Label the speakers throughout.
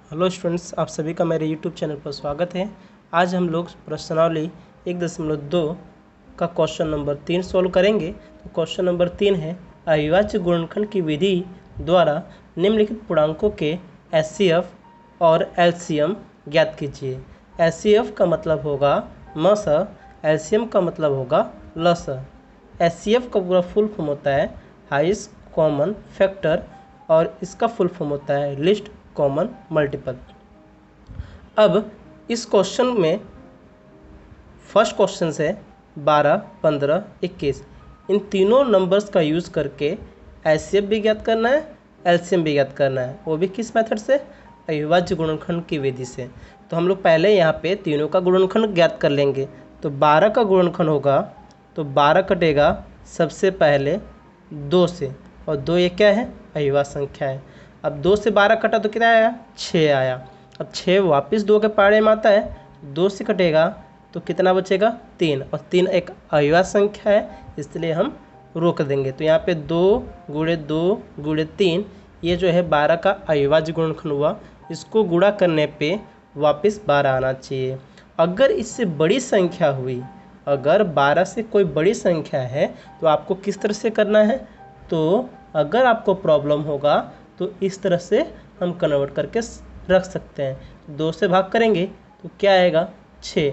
Speaker 1: Hello students, आप सभी का मेरे यूट्यूब चैनल पर स्वागत है। आज हम लोग प्रश्नावली 1.2 का क्वेश्चन नंबर 3 सॉल्व करेंगे। तो क्वेश्चन नंबर 3 है, अविभाज्य गुणनखंड की विधि द्वारा निम्नलिखित पूर्णांकों के एचसीएफ और एलसीएम ज्ञात कीजिए। एचसीएफ का मतलब होगा मस, एलसीएम का मतलब होगा लस। एचसीएफ का पूरा फुल फॉर्म होता है हाईएस्ट कॉमन फैक्टर और इसका फुल फॉर्म होता है लिस्ट कॉमन मल्टीपल। अब इस क्वेश्चन में फर्स्ट क्वेश्चन से 12, 15, 21 इन तीनों नंबर्स का यूज़ करके एचसीएफ भी ज्ञात करना है, एलसीएम भी ज्ञात करना है। वो भी किस मेथड से? अविभाज्य गुणनखंड की विधि से। तो हम लोग पहले यहाँ पे तीनों का गुणनखंड ज्ञात कर लेंगे। तो 12 का गुणनखंड होगा तो 12 कटेगा सबसे पहले 2 से, और 2 ये क्या है? अविभाज्य संख्या है। अब 2 से 12 कटा तो कितना आया? 6 आया। अब 6 वापस 2 के पाड़े में आता है, 2 से कटेगा तो कितना बचेगा? 3, और 3 एक अविभाज्य संख्या है, इसलिए हम रोक देंगे। तो यहाँ पे 2 गुणे 2 गुणे 3 ये जो है 12 का अविभाज्य गुणनखंड हुआ। इसको गुणा करने पे वापस 12 आना चाहिए। अगर इससे बड़ी संख्या हुई, अगर 12 से कोई बड़ी संख्या है तो आपको किस तरह से करना है? तो अगर आपको प्रॉब्लम होगा तो इस तरह से हम कन्वर्ट करके रख सकते हैं। 2 से भाग करेंगे तो क्या आएगा? 6,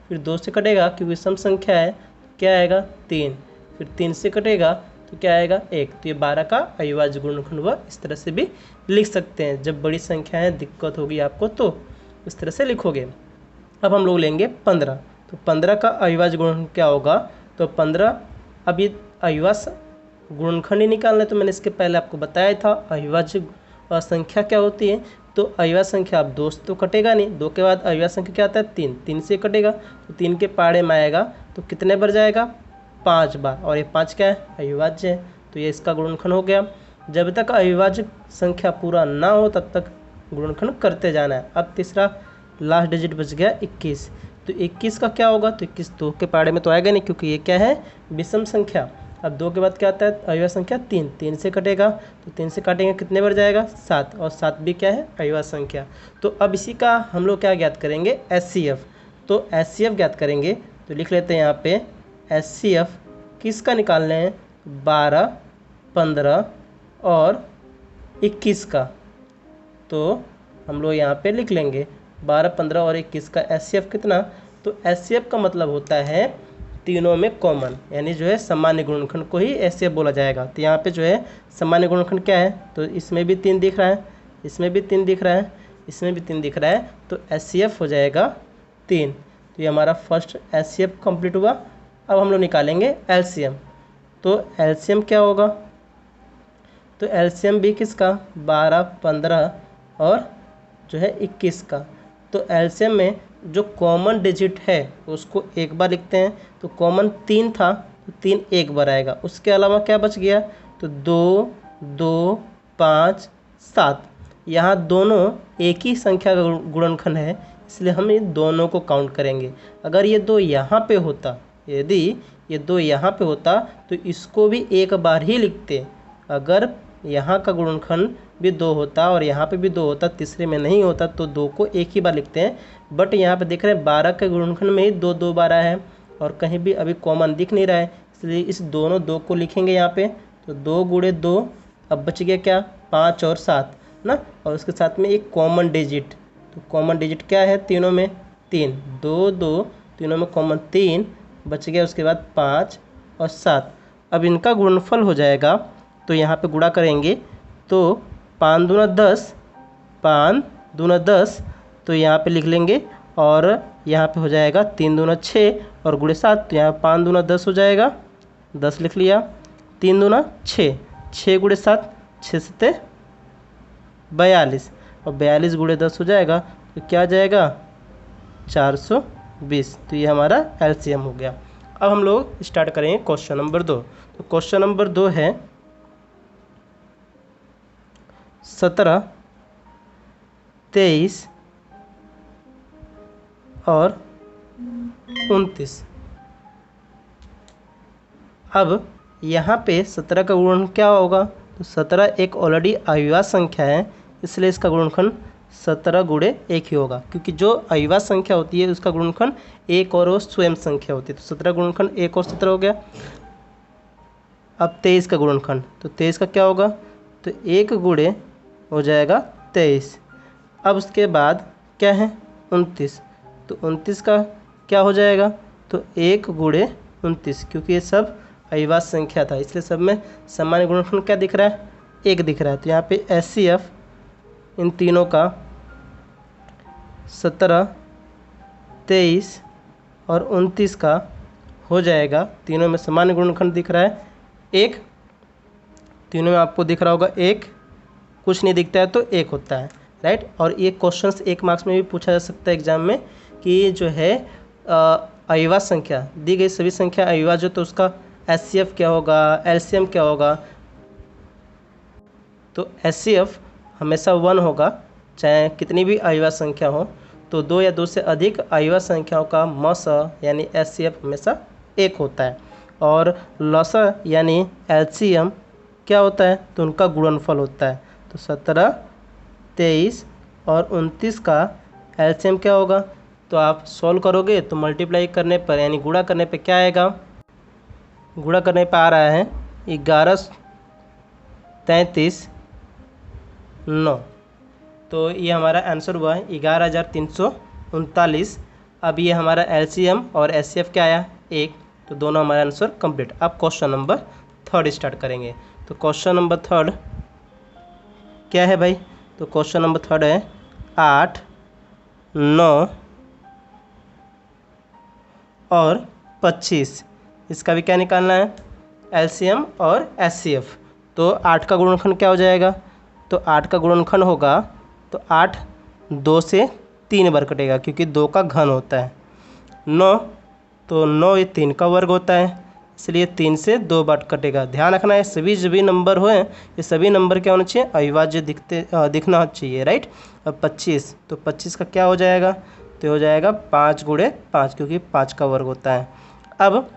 Speaker 1: फिर 2 से कटेगा क्योंकि सम संख्या है, क्या आएगा? 3, फिर 3 से कटेगा तो क्या आएगा? 1। तो ये 12 का अविभाज्य गुणनखंड हुआ। इस तरह से भी लिख सकते हैं। जब बड़ी संख्या है दिक्कत होगी आपको तो इस तरह से लिखोगे। अब हम लोग लेंगे 15। तो 15 का अविभाज्य गुणनखंड क्या होगा? तो 15, अब ये अविभाज्य गुणनखंड ही निकालना है। तो मैंने इसके पहले आपको बताया था अविभाज्य संख्या क्या होती है। तो अविभाज्य संख्या, अब 2 से तो कटेगा नहीं, 2 के बाद अविभाज्य संख्या क्या आता है? 3, 3 से कटेगा तो 3 के पाड़े में आएगा तो कितने बार जाएगा? 5 बार, और ये 5 क्या है? अविभाज्य है। तो ये इसका गुणनखंड हो गया। जब तक अविभाज्य संख्या पूरा ना हो तब तक गुणनखंड करते जाना है। अब तीसरा लास्ट डिजिट बच गया 21। तो 21 का क्या होगा? तो 21 2 के पाड़े में तो आएगा नहीं क्योंकि ये क्या है? विषम संख्या। अब 2 के बाद क्या आता है? अविभाज्य संख्या 3, 3 से कटेगा तो 3 से काटेंगे कितने बार जाएगा? 7, और 7 भी क्या है? अविभाज्य संख्या। तो अब इसी का हम लोग क्या ज्ञात करेंगे? एचसीएफ। तो एचसीएफ ज्ञात करेंगे तो लिख लेते हैं यहाँ पे एचसीएफ किसका निकालने हैं? 12, 15 और 21 का। तो हम लोग यहाँ पे लिख लेंगे 12, 15 और 21 का एचसीएफ कितना? तो एचसीएफ का मतलब होता है तीनों में कॉमन, यानी जो है सामान्य गुणनखंड को ही एचसीएफ बोला जाएगा। तो यहाँ पे जो है सामान्य गुणनखंड क्या है? तो इसमें भी 3 दिख रहा है, इसमें भी 3 दिख रहा है, इसमें भी 3 दिख रहा है, तो एचसीएफ हो जाएगा 3। तो ये हमारा फर्स्ट एचसीएफ कंप्लीट हुआ। अब हम लोग निकालेंगे एलसीएम। तो एलसीएम क्या होगा? तो एलसीएम भी किसका? 12, 15 और जो है 21 का। तो एलसीएम में जो कॉमन डिजिट है उसको एक बार लिखते हैं। तो कॉमन 3 था तो 3 एक बार आएगा। उसके अलावा क्या बच गया? तो 2, 2, 5, 7। यहाँ दोनों एक ही संख्या का गुणनखंड है, इसलिए हम ये दोनों को काउंट करेंगे। अगर ये 2 यहाँ पे होता, यदि ये 2 यहाँ पे होता तो इसको भी एक बार ही लिखते। अगर यहाँ का गुणनखंड भी 2 होता और यहाँ पे भी 2 होता, तीसरे में नहीं होता, तो 2 को एक ही बार लिखते हैं। बट यहाँ पे देख रहे हैं 12 के गुणनखंड में ही 2 2 बार है और कहीं भी अभी कॉमन दिख नहीं रहा है, इसलिए इस दोनों 2 को लिखेंगे यहाँ पे। तो 2 गुणे 2, अब बच गया क्या? 5 और 7 ना, और उसके साथ में एक कॉमन डिजिट। तो कॉमन डिजिट क्या है तीनों में? 3, 2 2, तीनों में कॉमन 3 बच गया। उसके बाद 5 और 7। अब इनका गुणनफल हो जाएगा, तो यहाँ पे गुणा करेंगे तो 5 दूना 10, 5 दूना 10, तो यहाँ पे लिख लेंगे। और यहाँ पे हो जाएगा 3 दूना 6 और गुणे 7, तो यहाँ 5 दूना 10 हो जाएगा, 10 लिख लिया। 3 दूना 6, 6 गुणे 7, 6 सत्ते 42, और 42 गुणे 10 हो जाएगा तो क्या आ जाएगा? 420। तो ये हमारा एलसीएम हो गया। अब हम लोग स्टार्ट करेंगे क्वेश्चन नंबर 2। तो क्वेश्चन नंबर 2 है 17, 23 और 29। अब यहाँ पे 17 का गुणनखंड क्या होगा? तो 17 एक ऑलरेडी अविभाज्य संख्या है, इसलिए इसका गुणनखंड 17 गुणे 1 ही होगा, क्योंकि जो अविभाज्य संख्या होती है उसका गुणनखंड एक और वो स्वयं संख्या होती है। तो 17 गुणनखंड 1 और 17 हो गया। अब 23 का गुणनखंड, तो 23 का क्या होगा, तो 1 गुणे हो जाएगा 23। अब उसके बाद क्या है 29, तो 29 का क्या हो जाएगा, तो 1 गुणे 29, क्योंकि ये सब अविभाज्य संख्या था इसलिए सब में सामान्य गुणनखंड क्या दिख रहा है, 1 दिख रहा है। तो यहाँ पे HCF इन तीनों का 17, 23 और 29 का हो जाएगा, तीनों में सामान्य गुणनखंड दिख रहा है 1, तीनों में आपको दिख रहा होगा 1, कुछ नहीं दिखता है तो 1 होता है, राइट। और ये क्वेश्चंस 1 मार्क्स में भी पूछा जा सकता है एग्जाम में कि जो है अविभाज्य संख्या दी गई सभी संख्या अविभाज्य, तो उसका HCF क्या होगा, LCM क्या होगा। तो HCF हमेशा 1 होगा, चाहे कितनी भी अविभाज्य संख्या हो। तो 2 या 2 से अधिक अविभाज्य संख्याओं का मौसा यानी HCF हमेशा 1 होता है। और लौसा यानी LCM क्या होता है, तो उनका गुणनफल होता है। तो 17, 23 और 29 का LCM क्या होगा, तो आप सॉल्व करोगे तो मल्टीप्लाई करने पर यानी गुणा करने पे क्या आएगा, गुणा करने पर आ रहा है 11, 33, 9। तो ये हमारा आंसर हुआ है 11,339। अब ये हमारा LCM और HCF क्या आया 1, तो दोनों हमारा आंसर कंप्लीट। अब क्वेश्चन नंबर 3 स्टार्ट करेंगे। तो क्वेश्चन नंबर 3 क्या है भाई, तो क्वेश्चन नंबर 3 है 8, 9 और 25, इसका भी क्या निकालना है, LCM और HCF। तो 8 का गुणनखंड क्या हो जाएगा, तो 8 का गुणनखंड होगा, तो 8 2 से 3 बार कटेगा क्योंकि 2 का घन होता है। 9, तो 9 ये 3 का वर्ग होता है, इसलिए 3 से 2 बार कटेगा। ध्यान रखना है सभी जो भी नंबर हुए ये सभी नंबर क्या होना चाहिए, अविभाज्य दिखना चाहिए, राइट। अब 25, तो 25 का क्या हो जाएगा, तो हो जाएगा 5 गुणे 5, क्योंकि 5 का वर्ग होता है। अब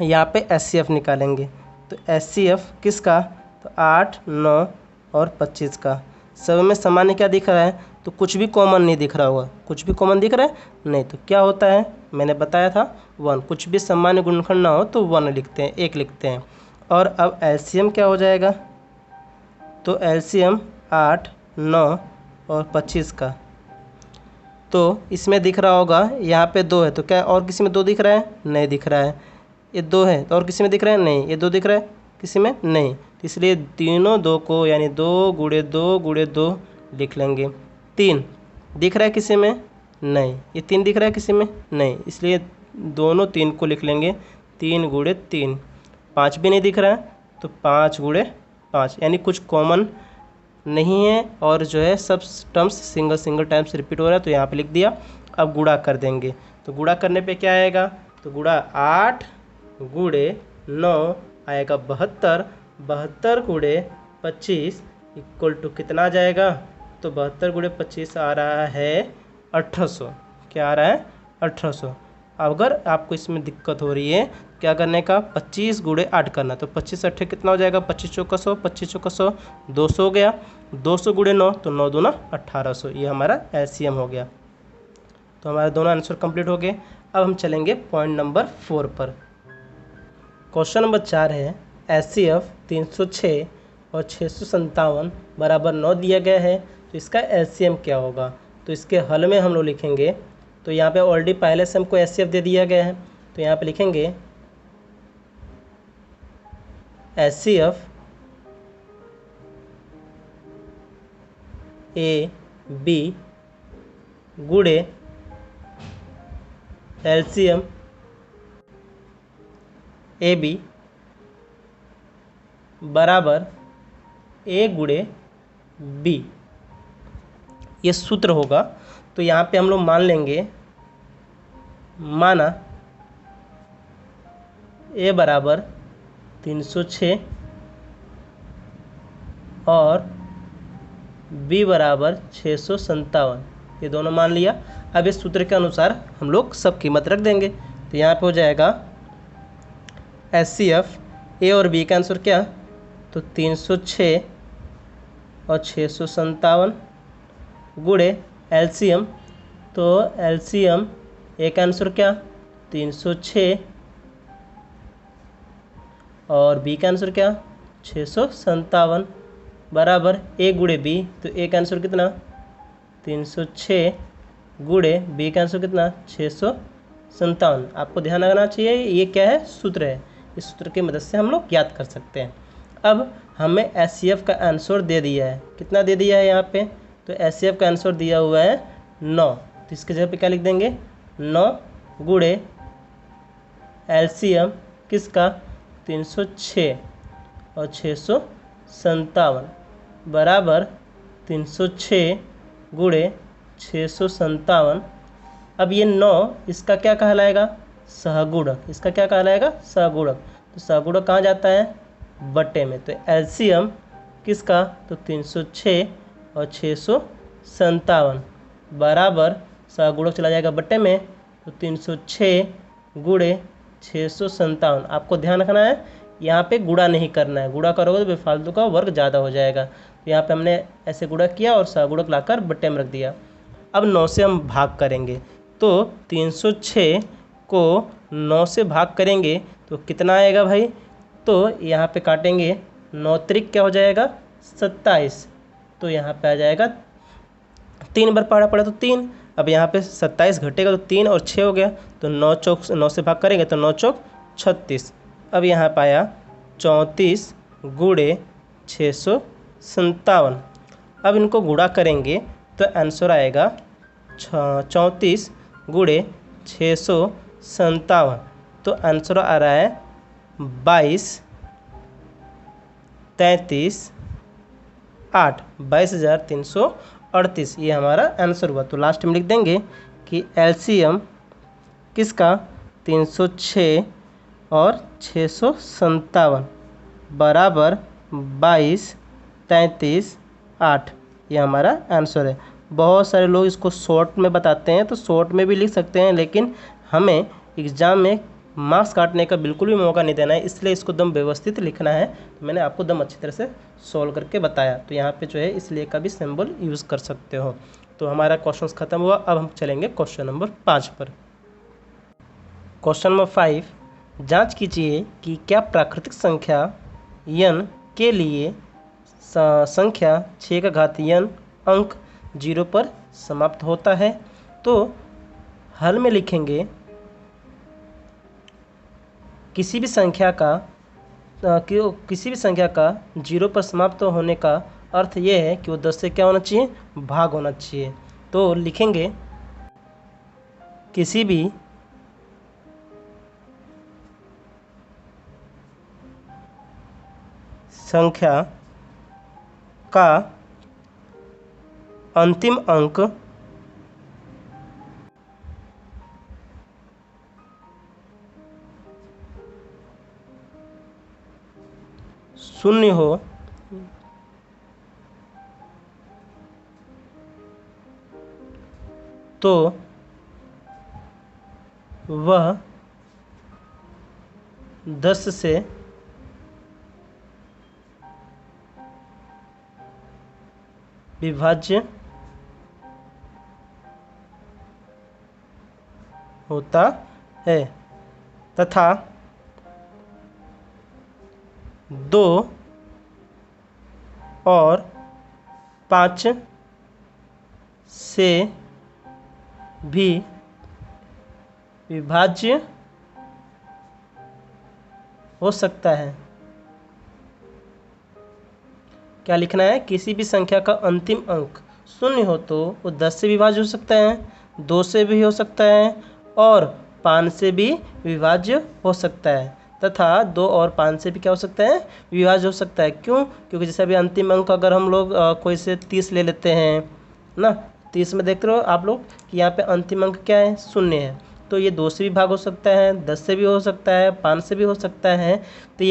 Speaker 1: यहाँ पे HCF निकालेंगे, तो HCF किसका, तो 8, 9 और 25 का। सब में सामान्य क्या दिख रहा है, तो कुछ भी कॉमन नहीं दिख रहा होगा, कुछ भी कॉमन दिख रहा है नहीं, तो क्या होता है मैंने बताया था 1, कुछ भी सामान्य गुणनखंड ना हो तो 1 लिखते हैं, 1 लिखते हैं। और अब LCM क्या हो जाएगा, तो LCM 8, 9 और 25 का, तो इसमें दिख रहा होगा यहाँ पे 2 है, तो क्या और किसी में 2 दिख रहा है, नहीं दिख रहा है। ये 2 है तो और किसी में दिख रहा है, नहीं। ये 2 दिख रहा है किसी में, नहीं। तो इसलिए तीनों 2 को यानी 2 गुणे 2 गुणे 2 लिख लेंगे। 3 दिख रहा है किसी में, नहीं। ये 3 दिख रहा है किसी में, नहीं, इसलिए दोनों 3 को लिख लेंगे 3 गुणे 3। 5 भी नहीं दिख रहा है तो 5 गुणे 5, यानी कुछ कॉमन नहीं है और जो है सब टर्म्स सिंगल टाइम्स रिपीट हो रहा है, तो यहाँ पे लिख दिया। अब गुणा कर देंगे, तो गुणा करने पे क्या आएगा, तो गुणा 8 गुणे 9 आएगा 72, 72 गुणे 25 इक्वल टू कितना आ जाएगा, तो 72 गुणे 25 आ रहा है 1800। क्या आ रहा है, 1800। अगर आपको इसमें दिक्कत हो रही है क्या करने का, 25 गुणे 8 करना, तो 25 8 कितना हो जाएगा, 25 चौका 100, 25 चौका 100, 200 हो गया। 200 गुणे 9, तो 9 दूना 1800, ये हमारा LCM हो गया। तो हमारे दोनों आंसर कंप्लीट हो गए। अब हम चलेंगे पॉइंट नंबर 4 पर। क्वेश्चन नंबर 4 है HCF 306 और 657 बराबर 9 दिया गया है, तो इसका LCM क्या होगा। तो इसके हल में हम लोग लिखेंगे, तो यहाँ पे ऑलरेडी पहले से हमको HCF दे दिया गया है, तो यहाँ पे लिखेंगे HCF AB गुणे LCM AB बराबर A गुणे B, ये सूत्र होगा। तो यहाँ पे हम लोग मान लेंगे, माना A बराबर 306 और B बराबर 657, ये दोनों मान लिया। अब इस सूत्र के अनुसार हम लोग सब कीमत रख देंगे, तो यहाँ पे हो जाएगा HCF A और B का आंसर क्या, तो 306 और 657 गुणे एलसीएम, तो एलसीएम ए का आंसर क्या 306 और बी का आंसर क्या 657 बराबर ए गुणे बी, तो ए का आंसर कितना 306 गुणे बी का आंसर कितना 657। आपको ध्यान रखना चाहिए ये क्या है सूत्र है, इस सूत्र की मदद से हम लोग याद कर सकते हैं। अब हमें एचसीएफ का आंसर दे दिया है, कितना दे दिया है यहाँ पे, तो एचसीएफ का आंसर दिया हुआ है 9, तो इसके जगह पे क्या लिख देंगे 9 गुणे एलसीएम किसका 306 और 657 बराबर 306 गुणे 657। अब ये 9 इसका क्या कहलाएगा सहगुणक, इसका क्या कहलाएगा सहगुणक, तो सहगुणक कहाँ जाता है बटे में, तो एलसीएम किसका तो 306 और 657 बराबर सहगुणक चला जाएगा बटे में, तो 306 गुणे 657। आपको ध्यान रखना है यहाँ पे गुणा नहीं करना है, गुणा करोगे तो बेफालतू का वर्ग ज़्यादा हो जाएगा, तो यहाँ पे हमने ऐसे गुणा किया और सहगुणक लाकर बट्टे में रख दिया। अब 9 से हम भाग करेंगे, तो 306 को 9 से भाग करेंगे तो कितना आएगा भाई, तो यहाँ पे काटेंगे 9 त्रिक क्या हो जाएगा 27, तो यहाँ पे आ जाएगा 3 बार पढ़ा पड़ा तो 3, अब यहाँ पे 27 घटेगा तो 3 और 6 हो गया, तो 9 चौक 9 से भाग करेंगे तो 9 चौक 36। अब यहाँ पे आया 34 गुणे 657। अब इनको गुणा करेंगे तो आंसर आएगा 34 गुणे 657, तो आंसर आ रहा है 22 33 8 22,338, ये हमारा आंसर हुआ। तो लास्ट में लिख देंगे कि एलसीएम किसका 306 और 657 बराबर 22 33 8, ये हमारा आंसर है। बहुत सारे लोग इसको शॉर्ट में बताते हैं, तो शॉर्ट में भी लिख सकते हैं, लेकिन हमें एग्ज़ाम में मार्क्स काटने का बिल्कुल भी मौका नहीं देना है, इसलिए इसको दम व्यवस्थित लिखना है। तो मैंने आपको दम अच्छी तरह से सॉल्व करके बताया, तो यहाँ पे जो है इसलिए का भी सिंबल यूज़ कर सकते हो। तो हमारा क्वेश्चन ख़त्म हुआ। अब हम चलेंगे क्वेश्चन नंबर 5 पर। क्वेश्चन नंबर 5, जांच कीजिए कि क्या प्राकृतिक संख्या n के लिए संख्या 6 का घात n अंक 0 पर समाप्त होता है। तो हल में लिखेंगे किसी भी संख्या का 0 पर समाप्त होने का अर्थ ये है कि वो 10 से क्या होना चाहिए भाग होना चाहिए। तो लिखेंगे किसी भी संख्या का अंतिम अंक शून्य हो तो वह 10 से विभाज्य होता है, तथा 2 और 5 से भी विभाज्य हो सकता है। क्या लिखना है, किसी भी संख्या का अंतिम अंक शून्य हो तो वो 10 से विभाज्य हो सकता है, 2 से भी हो सकता है और 5 से भी विभाज्य हो सकता है, तथा 2 और 5 से भी क्या हो सकता है विभाज्य हो सकता है। क्यों, क्योंकि जैसे अभी अंतिम अंक अगर हम लोग कोई से 30 ले लेते हैं ना, 30 में देखते रहो आप लोग कि यहाँ पे अंतिम अंक क्या है शून्य है, तो ये 2 से भी भाग हो सकता है, 10 से भी हो सकता है, 5 से भी हो सकता है। तो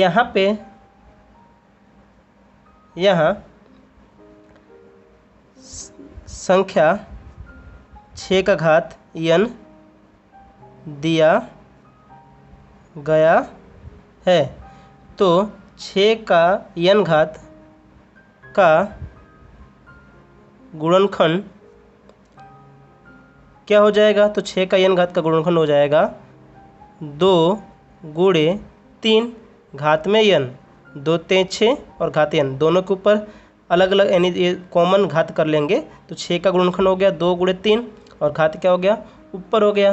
Speaker 1: यहाँ संख्या 6 का घात n दिया गया है, तो 6 का n घात का गुणनखंड क्या हो जाएगा, तो 6 का n घात का गुणनखंड हो जाएगा 2 गुणे 3 घात में n, 2 तें 6 और घात n दोनों के ऊपर अलग अलग यानी ये कॉमन घात कर लेंगे तो 6 का गुणनखंड हो गया 2 गुणे 3 और घात क्या हो गया, ऊपर हो गया।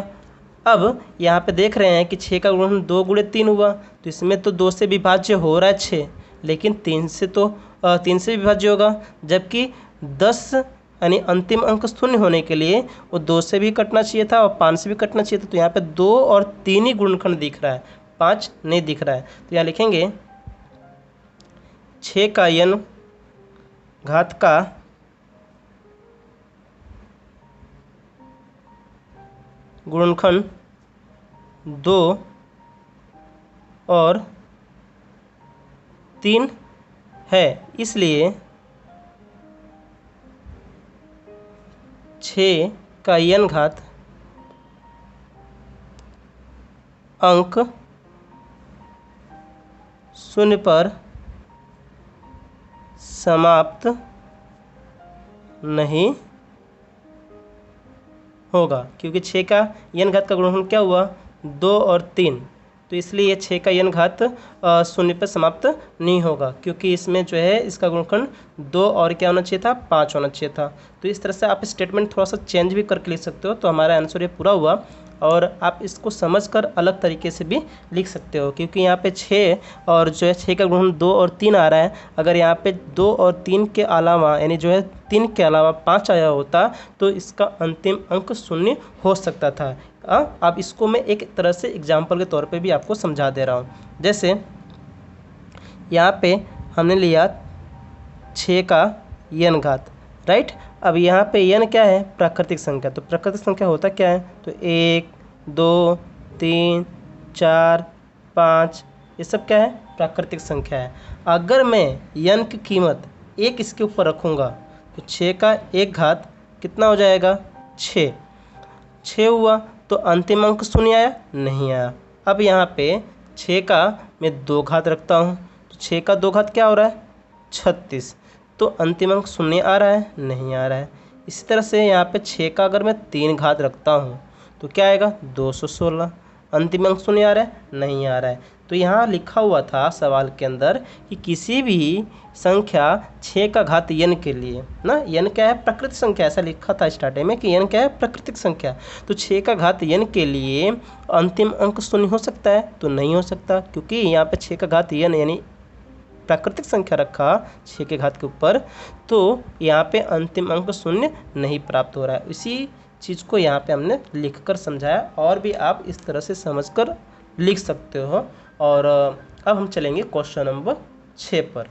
Speaker 1: अब यहाँ पे देख रहे हैं कि 6 का गुणनखंड 2 गुणे 3 हुआ, तो इसमें तो 2 से विभाज्य हो रहा है 6, लेकिन 3 से विभाज्य होगा, जबकि 10 यानी अंतिम अंक शून्य होने के लिए वो 2 से भी कटना चाहिए था और 5 से भी कटना चाहिए था। तो यहाँ पे 2 और 3 ही गुणनखंड दिख रहा है, 5 नहीं दिख रहा है। तो यहाँ लिखेंगे 6 का n घात का गुणनखंड 2 और 3 है, इसलिए 6 का n घात अंक शून्य पर समाप्त नहीं होगा, क्योंकि 6 का n घात का गुणनखंड क्या हुआ, 2 और 3, तो इसलिए 6 का n घात शून्य पर समाप्त नहीं होगा, क्योंकि इसमें जो है इसका गुणनखंड 2 और क्या होना चाहिए था, 5 होना चाहिए था। तो इस तरह से आप स्टेटमेंट थोड़ा सा चेंज भी करके लिख सकते हो, तो हमारा आंसर ये पूरा हुआ। और आप इसको समझकर अलग तरीके से भी लिख सकते हो, क्योंकि यहाँ पे 6 और जो है 6 का गुणनखंड 2 और 3 आ रहा है। अगर यहाँ पे 2 और 3 के अलावा यानी जो है 3 के अलावा 5 आया होता तो इसका अंतिम अंक शून्य हो सकता था। अब इसको मैं एक तरह से एग्जाम्पल के तौर पे भी आपको समझा दे रहा हूँ। जैसे यहाँ पे हमने लिया 6 का n घात, राइट। अब यहाँ पे n क्या है, प्राकृतिक संख्या। तो प्राकृतिक संख्या होता क्या है, तो 1 2 3 4 5 ये सब क्या है, प्राकृतिक संख्या है। अगर मैं n की कीमत 1 इसके ऊपर रखूँगा तो 6 का 1 घात कितना हो जाएगा, 6 हुआ, तो अंतिम अंक शून्य आया, नहीं आया। अब यहाँ पे 6 का मैं 2 घात रखता हूँ, तो 6 का 2 घात क्या हो रहा है, 36, तो अंतिम अंक शून्य आ रहा है, नहीं आ रहा है। इसी तरह से यहाँ पे 6 का अगर मैं 3 घात रखता हूँ तो क्या आएगा, 216, अंतिम अंक शून्य आ रहा है, नहीं आ रहा है। तो यहाँ लिखा हुआ था सवाल के अंदर कि किसी भी संख्या 6 का घात n के लिए ना, n क्या है, प्राकृतिक संख्या, ऐसा लिखा था स्टार्टिंग में कि n क्या है, प्राकृतिक संख्या। तो 6 का घात n के लिए अंतिम अंक शून्य हो सकता है, तो नहीं हो सकता, क्योंकि यहाँ पे 6 का घात n यानी प्राकृतिक संख्या रखा 6 के घात के ऊपर, तो यहाँ पे अंतिम अंक शून्य नहीं प्राप्त हो रहा है। इसी चीज़ को यहाँ पे हमने लिखकर समझाया, और भी आप इस तरह से समझकर लिख सकते हो। और अब हम चलेंगे क्वेश्चन नंबर 6 पर।